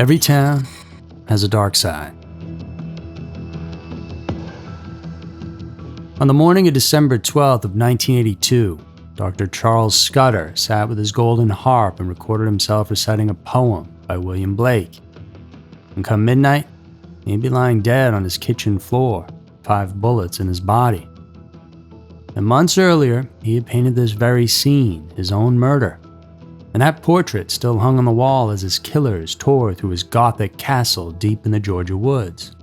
Every town has a dark side. On the morning of December 12th of 1982, Dr. Charles Scudder sat with his golden harp and recorded himself reciting a poem by William Blake. And come midnight, he'd be lying dead on his kitchen floor, 5 bullets in his body. And months earlier, he had painted this very scene, his own murder. And that portrait still hung on the wall as his killers tore through his Gothic castle deep in the Georgia woods.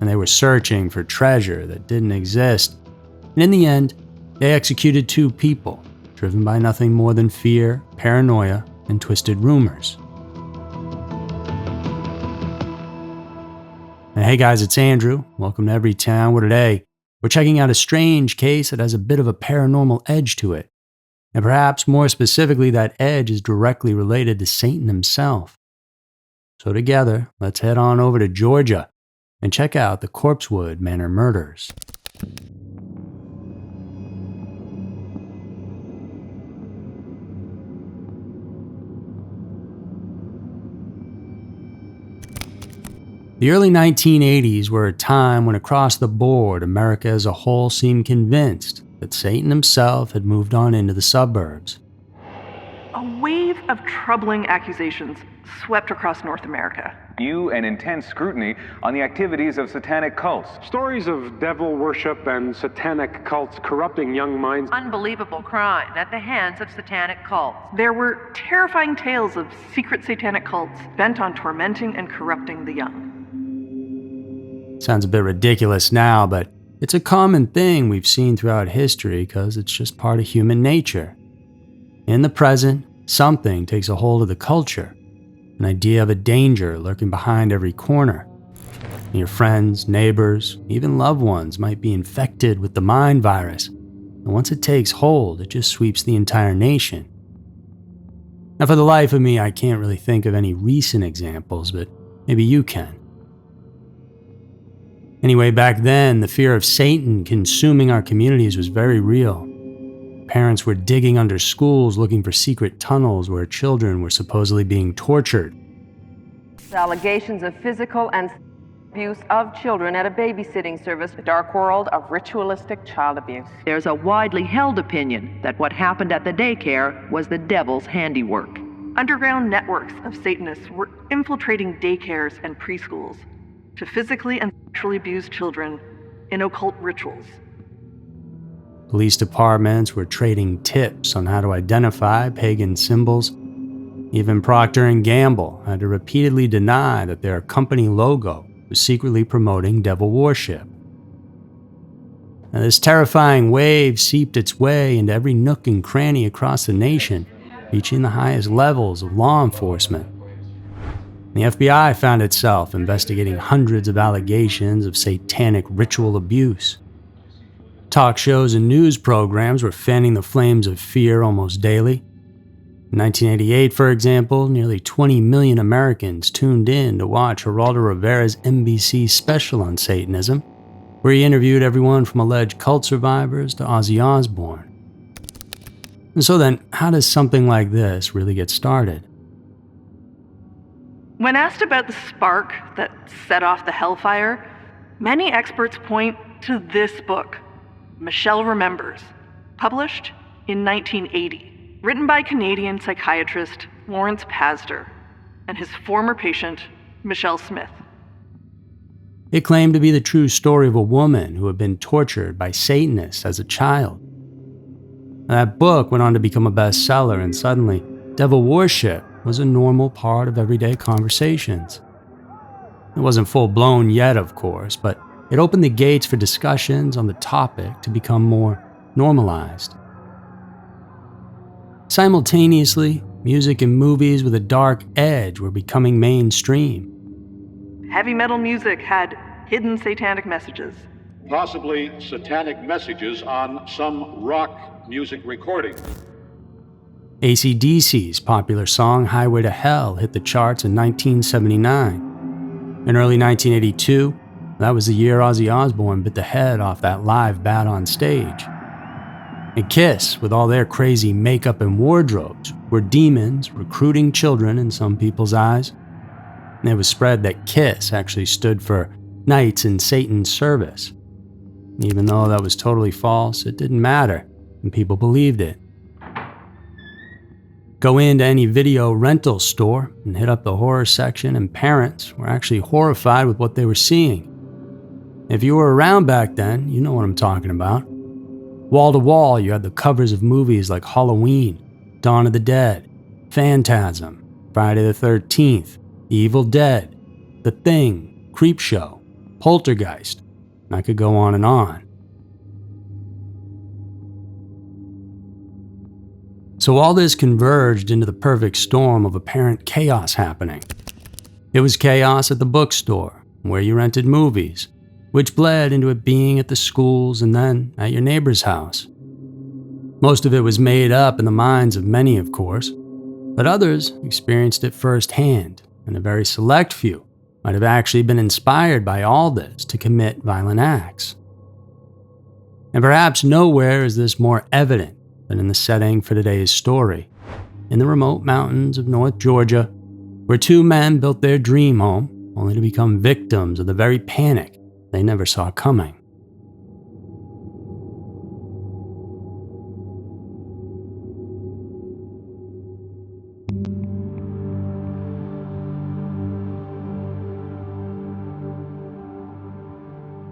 And they were searching for treasure that didn't exist. And in the end, they executed 2 people, driven by nothing more than fear, paranoia, and twisted rumors. And hey guys, it's Andrew. Welcome to Every Town, where today we're checking out a strange case that has a bit of a paranormal edge to it. And perhaps more specifically, that edge is directly related to Satan himself. So together, let's head on over to Georgia and check out the Corpsewood Manor Murders. The early 1980s were a time when across the board, America as a whole seemed convinced that Satan himself had moved on into the suburbs. A wave of troubling accusations swept across North America. And intense scrutiny on the activities of satanic cults. Stories of devil worship and satanic cults corrupting young minds. Unbelievable crime at the hands of satanic cults. There were terrifying tales of secret satanic cults bent on tormenting and corrupting the young. Sounds a bit ridiculous now, but it's a common thing we've seen throughout history because it's just part of human nature. In the present, something takes a hold of the culture, an idea of a danger lurking behind every corner. And your friends, neighbors, even loved ones might be infected with the mind virus, and once it takes hold, it just sweeps the entire nation. Now, for the life of me, I can't really think of any recent examples, but maybe you can. Anyway, back then, the fear of Satan consuming our communities was very real. Parents were digging under schools looking for secret tunnels where children were supposedly being tortured. Allegations of physical and abuse of children at a babysitting service. The dark world of ritualistic child abuse. There's a widely held opinion that what happened at the daycare was the devil's handiwork. Underground networks of Satanists were infiltrating daycares and preschools to physically and sexually abuse children in occult rituals. Police departments were trading tips on how to identify pagan symbols. Even Procter & Gamble had to repeatedly deny that their company logo was secretly promoting devil worship. Now, this terrifying wave seeped its way into every nook and cranny across the nation, reaching the highest levels of law enforcement. The FBI found itself investigating hundreds of allegations of satanic ritual abuse. Talk shows and news programs were fanning the flames of fear almost daily. In 1988, for example, nearly 20 million Americans tuned in to watch Geraldo Rivera's NBC special on Satanism, where he interviewed everyone from alleged cult survivors to Ozzy Osbourne. And so then, how does something like this really get started? When asked about the spark that set off the hellfire, many experts point to this book, Michelle Remembers, published in 1980, written by Canadian psychiatrist Lawrence Pastor and his former patient, Michelle Smith. It claimed to be the true story of a woman who had been tortured by Satanists as a child. That book went on to become a bestseller, and suddenly, devil worship was a normal part of everyday conversations. It wasn't full-blown yet, of course, but it opened the gates for discussions on the topic to become more normalized. Simultaneously, music and movies with a dark edge were becoming mainstream. Heavy metal music had hidden satanic messages. Possibly satanic messages on some rock music recording. AC/DC's popular song Highway to Hell hit the charts in 1979. In early 1982, that was the year Ozzy Osbourne bit the head off that live bat on stage. And Kiss, with all their crazy makeup and wardrobes, were demons recruiting children in some people's eyes. It was spread that KISS actually stood for Knights in Satan's Service. Even though that was totally false, it didn't matter, and people believed it. Go into any video rental store and hit up the horror section, and parents were actually horrified with what they were seeing. If you were around back then, you know what I'm talking about. Wall to wall, you had the covers of movies like Halloween, Dawn of the Dead, Phantasm, Friday the 13th, Evil Dead, The Thing, Creepshow, Poltergeist. I could go on and on. So all this converged into the perfect storm of apparent chaos happening. It was chaos at the bookstore, where you rented movies, which bled into it being at the schools and then at your neighbor's house. Most of it was made up in the minds of many, of course, but others experienced it firsthand, and a very select few might have actually been inspired by all this to commit violent acts. And perhaps nowhere is this more evident than in the setting for today's story, in the remote mountains of North Georgia, where two men built their dream home only to become victims of the very panic they never saw coming.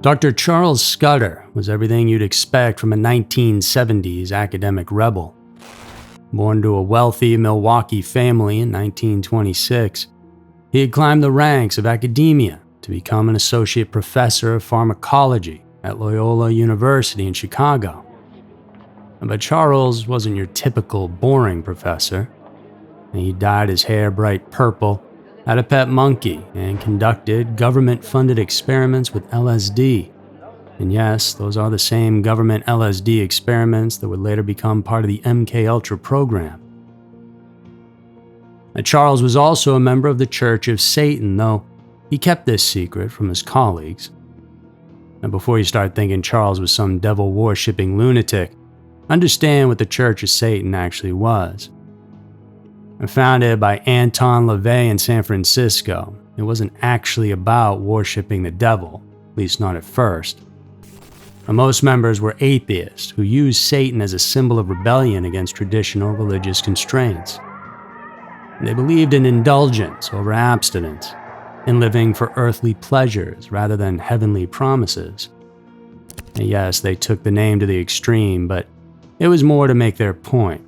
Dr. Charles Scudder was everything you'd expect from a 1970s academic rebel. Born to a wealthy Milwaukee family in 1926, he had climbed the ranks of academia to become an associate professor of pharmacology at Loyola University in Chicago. But Charles wasn't your typical boring professor. He dyed his hair bright purple, had a pet monkey, and conducted government-funded experiments with LSD. And yes, those are the same government LSD experiments that would later become part of the MKUltra program. Now, Charles was also a member of the Church of Satan, though he kept this secret from his colleagues. Now, before you start thinking Charles was some devil-worshipping lunatic, understand what the Church of Satan actually was. Founded by Anton LaVey in San Francisco, it wasn't actually about worshipping the devil, at least not at first. Most members were atheists who used Satan as a symbol of rebellion against traditional religious constraints. They believed in indulgence over abstinence, in living for earthly pleasures rather than heavenly promises. And yes, they took the name to the extreme, but it was more to make their point.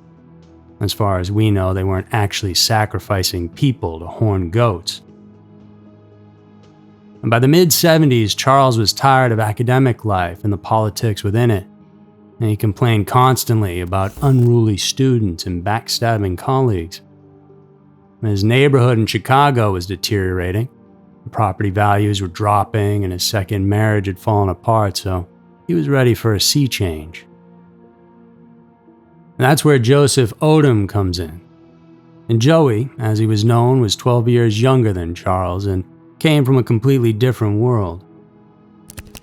As far as we know, they weren't actually sacrificing people to horn goats. And by the mid-70s, Charles was tired of academic life and the politics within it, and he complained constantly about unruly students and backstabbing colleagues. His neighborhood in Chicago was deteriorating, property values were dropping, and his second marriage had fallen apart, so he was ready for a sea change. And that's where Joseph Odom comes in. And Joey, as he was known, was 12 years younger than Charles and came from a completely different world.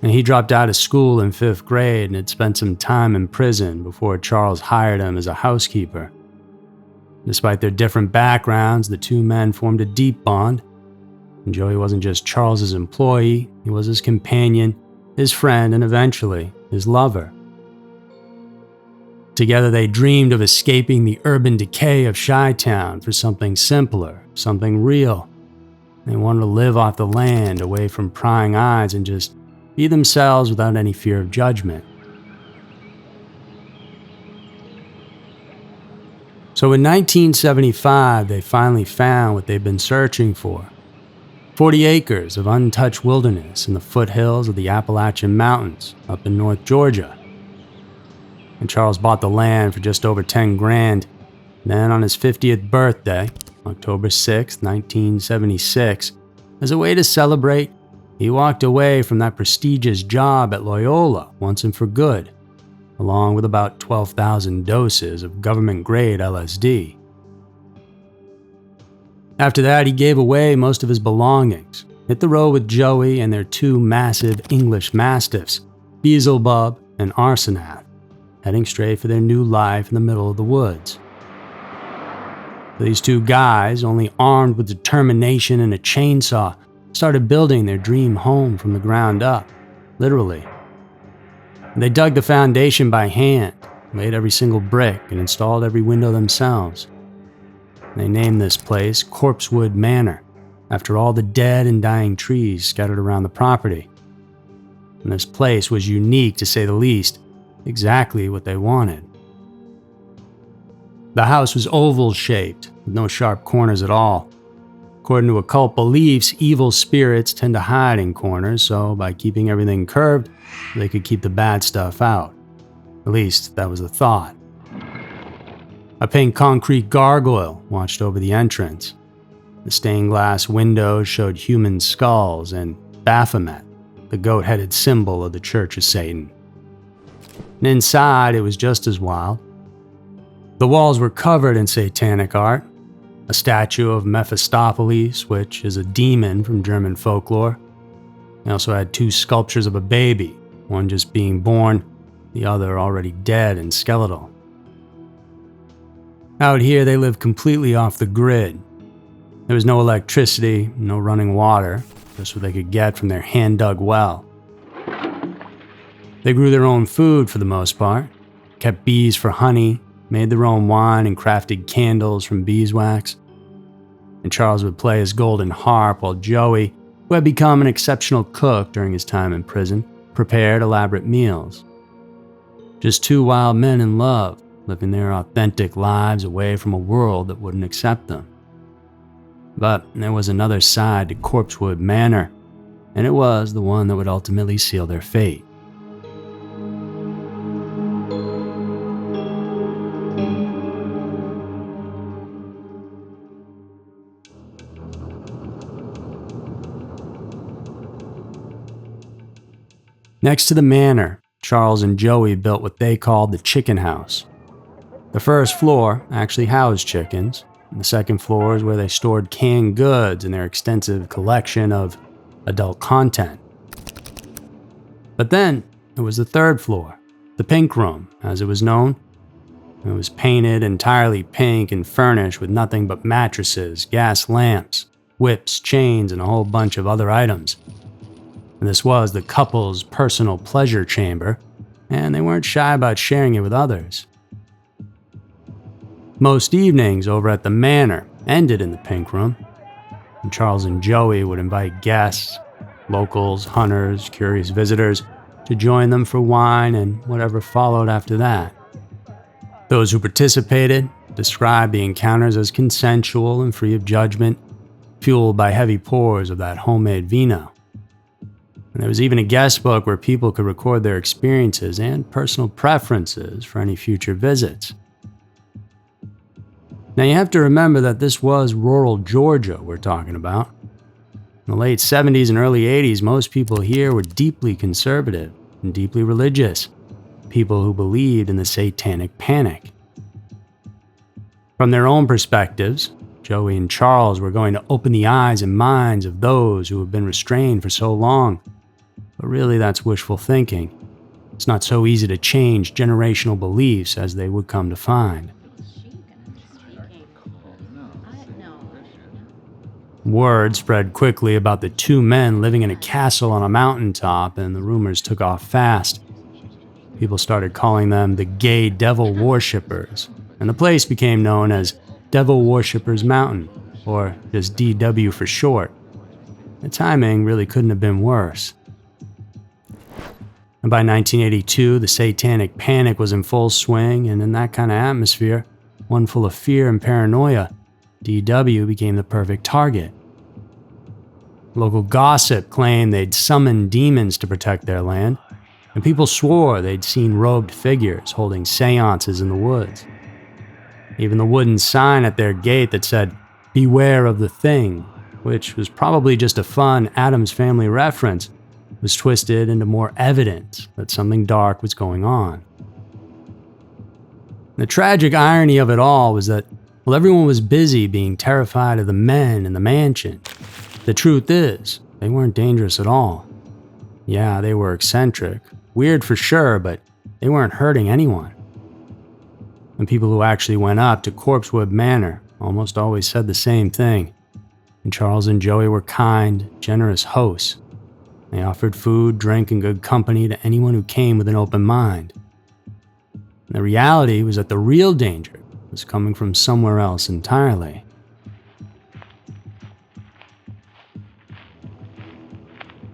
And he dropped out of school in 5th grade and had spent some time in prison before Charles hired him as a housekeeper. Despite their different backgrounds, the two men formed a deep bond. And Joey wasn't just Charles's employee, he was his companion, his friend, and eventually his lover. Together they dreamed of escaping the urban decay of Chi-Town for something simpler, something real. They wanted to live off the land, away from prying eyes, and just be themselves without any fear of judgment. So in 1975, they finally found what they'd been searching for. 40 acres of untouched wilderness in the foothills of the Appalachian Mountains up in North Georgia. And Charles bought the land for just over 10 grand. Then on his 50th birthday, October 6, 1976, as a way to celebrate, he walked away from that prestigious job at Loyola once and for good, along with about 12,000 doses of government-grade LSD. After that, he gave away most of his belongings, hit the road with Joey and their two massive English mastiffs, Beelzebub and Arsenath, heading straight for their new life in the middle of the woods. These two guys, only armed with determination and a chainsaw, started building their dream home from the ground up, literally. They dug the foundation by hand, laid every single brick, and installed every window themselves. They named this place Corpsewood Manor, after all the dead and dying trees scattered around the property. And this place was unique, to say the least, exactly what they wanted. The house was oval-shaped, with no sharp corners at all. According to occult beliefs, evil spirits tend to hide in corners, so by keeping everything curved, they could keep the bad stuff out. At least, that was the thought. A pink concrete gargoyle watched over the entrance. The stained glass windows showed human skulls and Baphomet, the goat-headed symbol of the Church of Satan. And inside, it was just as wild. The walls were covered in satanic art, a statue of Mephistopheles, which is a demon from German folklore. They also had two sculptures of a baby, one just being born, the other already dead and skeletal. Out here, they lived completely off the grid. There was no electricity, no running water, just what they could get from their hand-dug well. They grew their own food for the most part, kept bees for honey, made their own wine, and crafted candles from beeswax. And Charles would play his golden harp while Joey, who had become an exceptional cook during his time in prison, prepared elaborate meals. Just two wild men in love, living their authentic lives away from a world that wouldn't accept them. But there was another side to Corpsewood Manor, and it was the one that would ultimately seal their fate. Next to the manor, Charles and Joey built what they called the chicken house. The first floor actually housed chickens, and the second floor is where they stored canned goods and their extensive collection of adult content. But then there was the third floor, the pink room, as it was known. It was painted entirely pink and furnished with nothing but mattresses, gas lamps, whips, chains, and a whole bunch of other items. And this was the couple's personal pleasure chamber, and they weren't shy about sharing it with others. Most evenings over at the manor ended in the pink room, and Charles and Joey would invite guests, locals, hunters, curious visitors, to join them for wine and whatever followed after that. Those who participated described the encounters as consensual and free of judgment, fueled by heavy pours of that homemade vino. And there was even a guest book where people could record their experiences and personal preferences for any future visits. Now you have to remember that this was rural Georgia we're talking about. In the late 70s and early 80s, most people here were deeply conservative and deeply religious, people who believed in the satanic panic. From their own perspectives, Joey and Charles were going to open the eyes and minds of those who have been restrained for so long. But really, that's wishful thinking. It's not so easy to change generational beliefs as they would come to find. Word spread quickly about the two men living in a castle on a mountaintop, and the rumors took off fast. People started calling them the gay devil worshippers, and the place became known as Devil Worshippers Mountain, or just DW for short. The timing really couldn't have been worse. And by 1982, the satanic panic was in full swing, and in that kind of atmosphere, one full of fear and paranoia, DW became the perfect target. Local gossip claimed they'd summoned demons to protect their land, and people swore they'd seen robed figures holding seances in the woods. Even the wooden sign at their gate that said, "Beware of the Thing," which was probably just a fun Addams Family reference, was twisted into more evidence that something dark was going on. The tragic irony of it all was that while everyone was busy being terrified of the men in the mansion, the truth is, they weren't dangerous at all. Yeah, they were eccentric, weird for sure, but they weren't hurting anyone. And people who actually went up to Corpsewood Manor almost always said the same thing. And Charles and Joey were kind, generous hosts. They offered food, drink, and good company to anyone who came with an open mind. And the reality was that the real danger was coming from somewhere else entirely.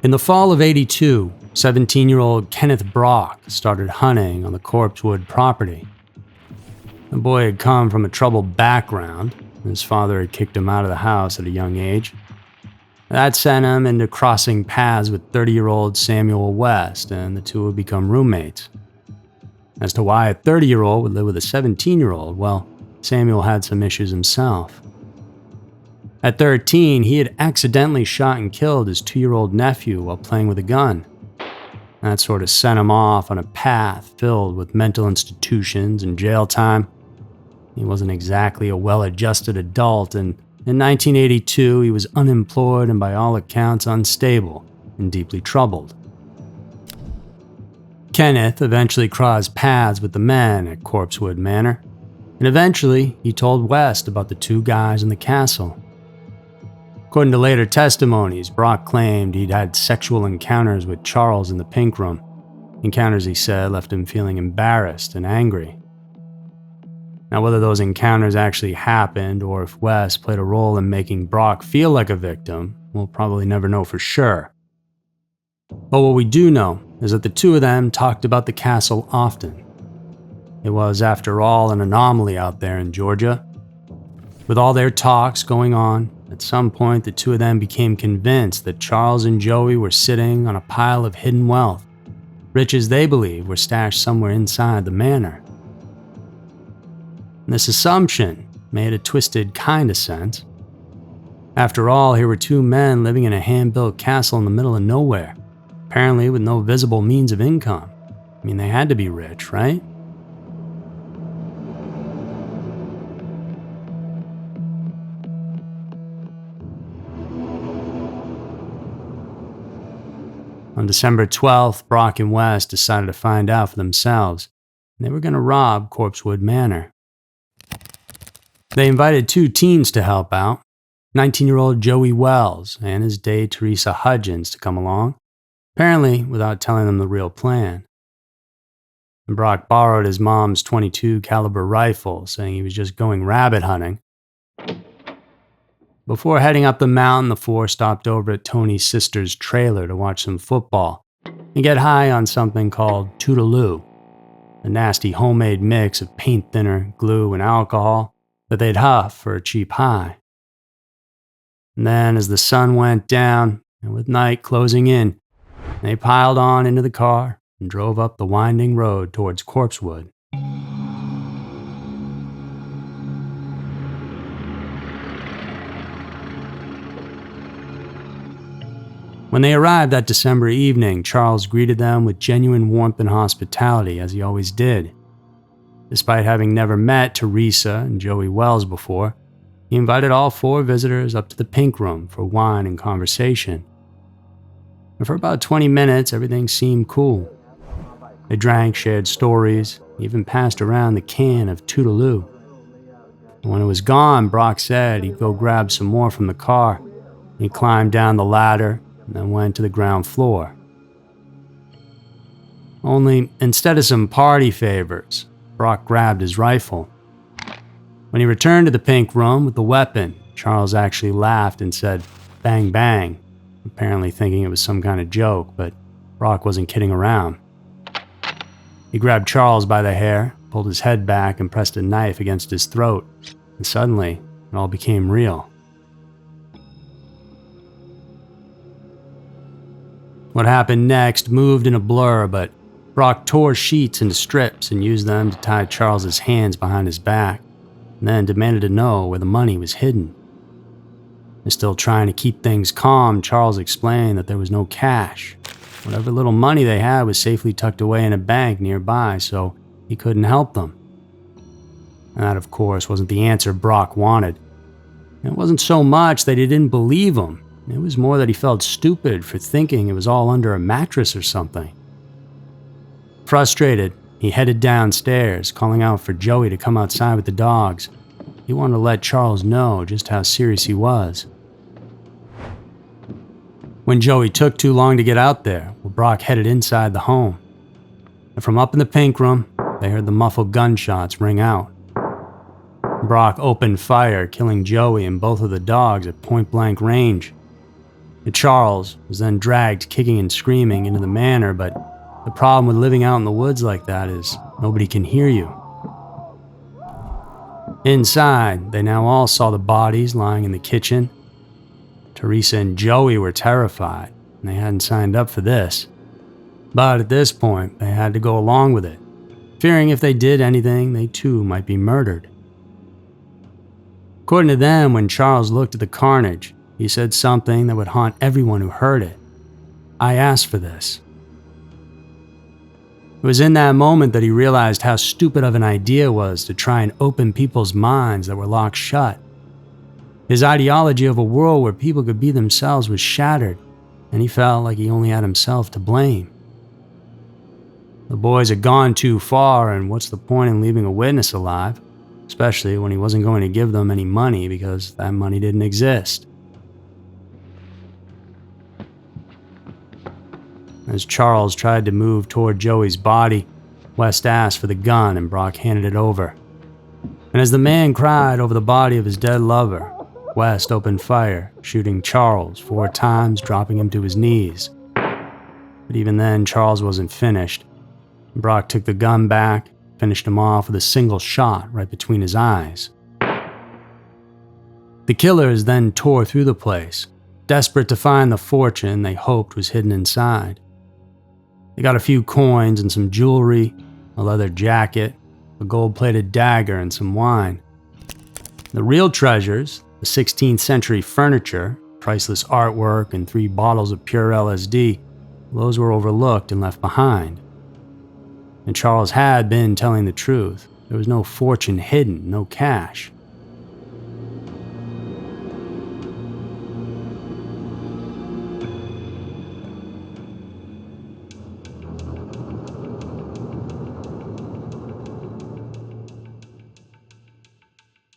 In the fall of '82, 17-year-old Kenneth Brock started hunting on the Corpsewood property. The boy had come from a troubled background. His father had kicked him out of the house at a young age. That sent him into crossing paths with 30-year-old Samuel West, and the two would become roommates. As to why a 30-year-old would live with a 17-year-old, well, Samuel had some issues himself. At 13, he had accidentally shot and killed his 2-year-old nephew while playing with a gun. That sort of sent him off on a path filled with mental institutions and jail time. He wasn't exactly a well-adjusted adult, and in 1982 he was unemployed and by all accounts unstable and deeply troubled. Kenneth eventually crossed paths with the men at Corpsewood Manor, and eventually he told West about the two guys in the castle. According to later testimonies, Brock claimed he'd had sexual encounters with Charles in the Pink Room. Encounters, he said, left him feeling embarrassed and angry. Now, whether those encounters actually happened or if West played a role in making Brock feel like a victim, we'll probably never know for sure. But what we do know is that the two of them talked about the castle often. It was, after all, an anomaly out there in Georgia. With all their talks going on, at some point the two of them became convinced that Charles and Joey were sitting on a pile of hidden wealth, riches they believed were stashed somewhere inside the manor. And this assumption made a twisted kind of sense. After all, here were two men living in a hand-built castle in the middle of nowhere, apparently with no visible means of income. I mean, they had to be rich, right? On December 12th, Brock and West decided to find out for themselves. They were going to rob Corpsewood Manor. They invited two teens to help out, 19-year-old Joey Wells and his date Teresa Hudgens to come along, apparently without telling them the real plan. And Brock borrowed his mom's .22 caliber rifle, saying he was just going rabbit hunting. Before heading up the mountain, the four stopped over at Tony's sister's trailer to watch some football and get high on something called Toodaloo, a nasty homemade mix of paint thinner, glue, and alcohol that they'd huff for a cheap high. And then, as the sun went down, and with night closing in, they piled on into the car and drove up the winding road towards Corpsewood. When they arrived that December evening, Charles greeted them with genuine warmth and hospitality, as he always did. Despite having never met Teresa and Joey Wells before, he invited all four visitors up to the Pink Room for wine and conversation. And for about 20 minutes, everything seemed cool. They drank, shared stories, even passed around the can of Toodaloo. And when it was gone, Brock said he'd go grab some more from the car. He climbed down the ladder and then went to the ground floor. Only, instead of some party favors, Brock grabbed his rifle. When he returned to the Pink Room with the weapon, Charles actually laughed and said, "Bang, bang," apparently thinking it was some kind of joke, but Brock wasn't kidding around. He grabbed Charles by the hair, pulled his head back, and pressed a knife against his throat, and suddenly, it all became real. What happened next moved in a blur, but Brock tore sheets into strips and used them to tie Charles's hands behind his back, and then demanded to know where the money was hidden. And still trying to keep things calm, Charles explained that there was no cash. Whatever little money they had was safely tucked away in a bank nearby, so he couldn't help them. And that, of course, wasn't the answer Brock wanted. And it wasn't so much that he didn't believe him. It was more that he felt stupid for thinking it was all under a mattress or something. Frustrated, he headed downstairs, calling out for Joey to come outside with the dogs. he wanted to let Charles know just how serious he was. When Joey took too long to get out there, Brock headed inside the home. And from up in the pink room, they heard the muffled gunshots ring out. Brock opened fire, killing Joey and both of the dogs at point-blank range. And Charles was then dragged kicking and screaming into the manor, but the problem with living out in the woods like that is nobody can hear you. Inside, they now all saw the bodies lying in the kitchen. Teresa and Joey were terrified, and they hadn't signed up for this. But at this point, they had to go along with it, fearing if they did anything, they too might be murdered. According to them, when Charles looked at the carnage, he said something that would haunt everyone who heard it. "I asked for this." It was in that moment that he realized how stupid of an idea it was to try and open people's minds that were locked shut. His ideology of a world where people could be themselves was shattered, and he felt like he only had himself to blame. The boys had gone too far, and what's the point in leaving a witness alive, especially when he wasn't going to give them any money because that money didn't exist. As Charles tried to move toward Joey's body, West asked for the gun and Brock handed it over. And as the man cried over the body of his dead lover, West opened fire, shooting Charles 4 times, dropping him to his knees. But even then, Charles wasn't finished. Brock took the gun back, finished him off with a single shot right between his eyes. The killers then tore through the place, desperate to find the fortune they hoped was hidden inside. They got a few coins and some jewelry, a leather jacket, a gold-plated dagger, and some wine. The real treasures, the 16th century furniture, priceless artwork, and 3 bottles of pure LSD, those were overlooked and left behind. And Charles had been telling the truth. There was no fortune hidden, no cash.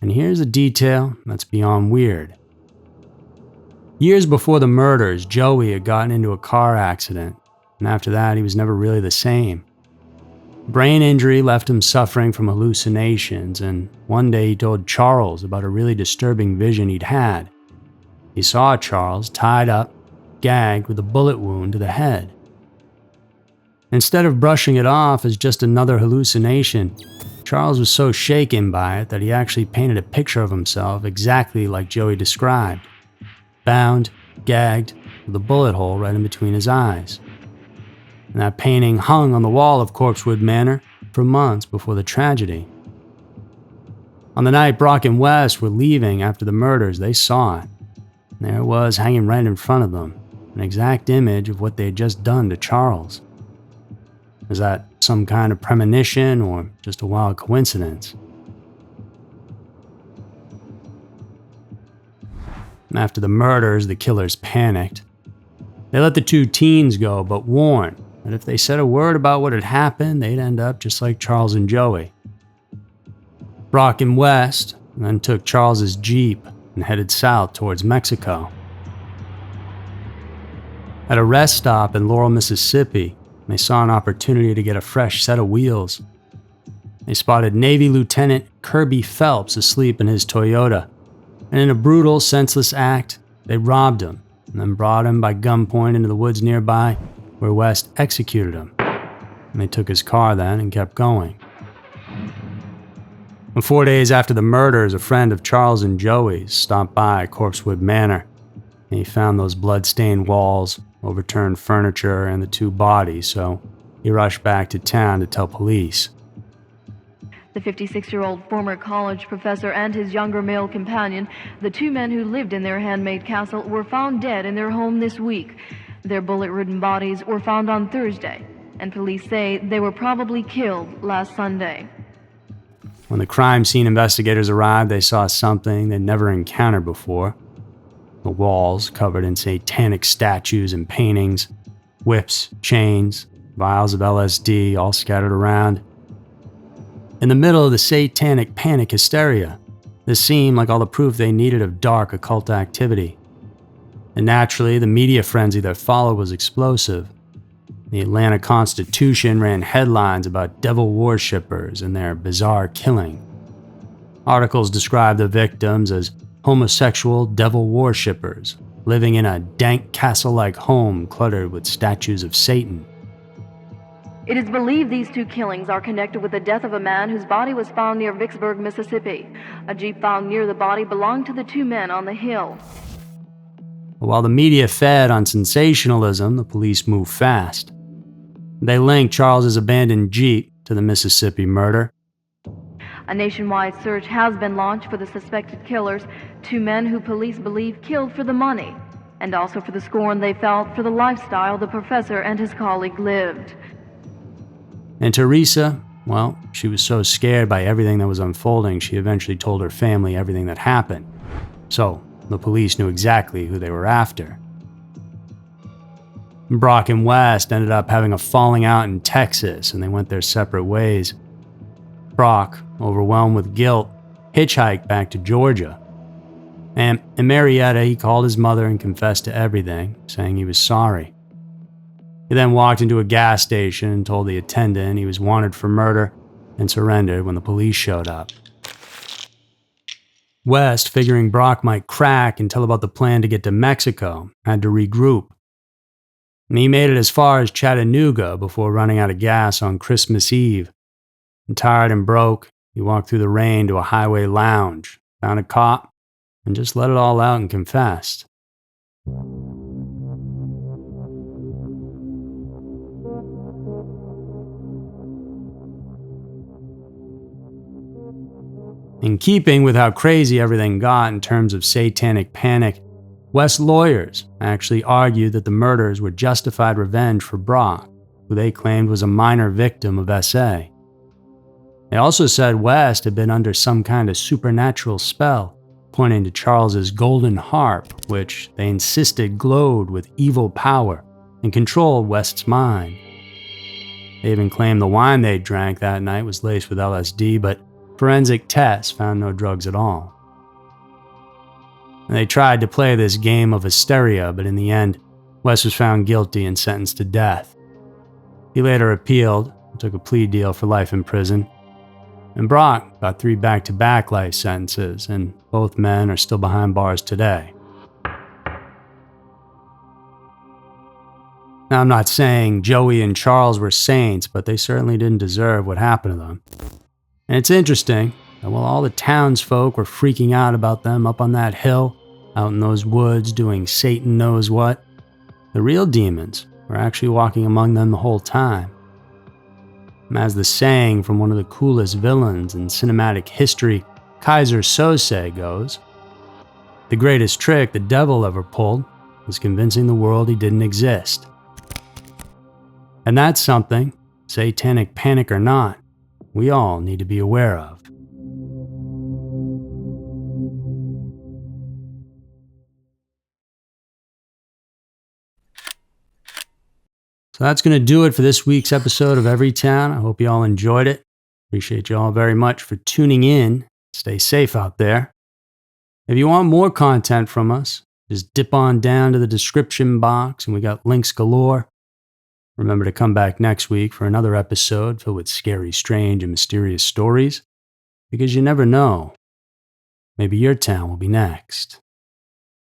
And here's a detail that's beyond weird. Years before the murders, Joey had gotten into a car accident, and after that he was never really the same. Brain injury left him suffering from hallucinations, and one day he told Charles about a really disturbing vision he'd had. He saw Charles tied up, gagged with a bullet wound to the head. Instead of brushing it off as just another hallucination, Charles was so shaken by it that he actually painted a picture of himself exactly like Joey described. Bound, gagged, with a bullet hole right in between his eyes. And that painting hung on the wall of Corpsewood Manor for months before the tragedy. On the night Brock and West were leaving after the murders, they saw it. And there it was hanging right in front of them, an exact image of what they had just done to Charles. Is that some kind of premonition or just a wild coincidence? After the murders, the killers panicked. They let the 2 teens go, but warned that if they said a word about what had happened, they'd end up just like Charles and Joey. Brock and West then took Charles's Jeep and headed south towards Mexico. At a rest stop in Laurel, Mississippi, they saw an opportunity to get a fresh set of wheels. They spotted Navy Lieutenant Kirby Phelps asleep in his Toyota, and in a brutal, senseless act, they robbed him and then brought him by gunpoint into the woods nearby, where West executed him. And they took his car then and kept going. And 4 days after the murders, a friend of Charles and Joey's stopped by Corpsewood Manor, and he found those blood-stained walls, overturned furniture, and the 2 bodies, so he rushed back to town to tell police. The 56-year-old former college professor and his younger male companion, the 2 men who lived in their handmade castle, were found dead in their home this week. Their bullet-ridden bodies were found on Thursday, and police say they were probably killed last Sunday. When the crime scene investigators arrived, they saw something they'd never encountered before. The walls covered in satanic statues and paintings, whips, chains, vials of LSD all scattered around. In the middle of the satanic panic hysteria, This seemed like all the proof they needed of dark occult activity. And naturally, the media frenzy that followed was explosive. The Atlanta Constitution ran headlines about devil worshippers and their bizarre killing. Articles described the victims as homosexual devil worshippers, living in a dank castle-like home cluttered with statues of Satan. It is believed these two killings are connected with the death of a man whose body was found near Vicksburg, Mississippi. A jeep found near the body belonged to the two men on the hill. While the media fed on sensationalism, the police moved fast. They linked Charles's abandoned jeep to the Mississippi murder. A nationwide search has been launched for the suspected killers, two men who police believe killed for the money, and also for the scorn they felt for the lifestyle the professor and his colleague lived. And Teresa, well, she was so scared by everything that was unfolding, she eventually told her family everything that happened. So, the police knew exactly who they were after. Brock and West ended up having a falling out in Texas, and they went their separate ways. Brock, overwhelmed with guilt, hitchhiked back to Georgia. And in Marietta, he called his mother and confessed to everything, saying he was sorry. He then walked into a gas station and told the attendant he was wanted for murder and surrendered when the police showed up. West, figuring Brock might crack and tell about the plan to get to Mexico, had to regroup. And he made it as far as Chattanooga before running out of gas on Christmas Eve. And tired and broke, he walked through the rain to a highway lounge, found a cop, and just let it all out and confessed. In keeping with how crazy everything got in terms of satanic panic, West's lawyers actually argued that the murders were justified revenge for Brock, who they claimed was a minor victim of SA. They also said West had been under some kind of supernatural spell, pointing to Charles's golden harp, which they insisted glowed with evil power and controlled West's mind. They even claimed the wine they drank that night was laced with LSD, but forensic tests found no drugs at all. And they tried to play this game of hysteria, but in the end, West was found guilty and sentenced to death. He later appealed and took a plea deal for life in prison. And Brock got 3 back-to-back life sentences, and both men are still behind bars today. Now, I'm not saying Joey and Charles were saints, but they certainly didn't deserve what happened to them. And it's interesting that while all the townsfolk were freaking out about them up on that hill, out in those woods doing Satan knows what, the real demons were actually walking among them the whole time. And as the saying from one of the coolest villains in cinematic history, Kaiser Sose, goes, the greatest trick the devil ever pulled was convincing the world he didn't exist. And that's something, satanic panic or not, we all need to be aware of. So that's going to do it for this week's episode of Everytown. I hope you all enjoyed it. Appreciate you all very much for tuning in. Stay safe out there. If you want more content from us, just dip on down to the description box and we got links galore. Remember to come back next week for another episode filled with scary, strange, and mysterious stories, because you never know. Maybe your town will be next.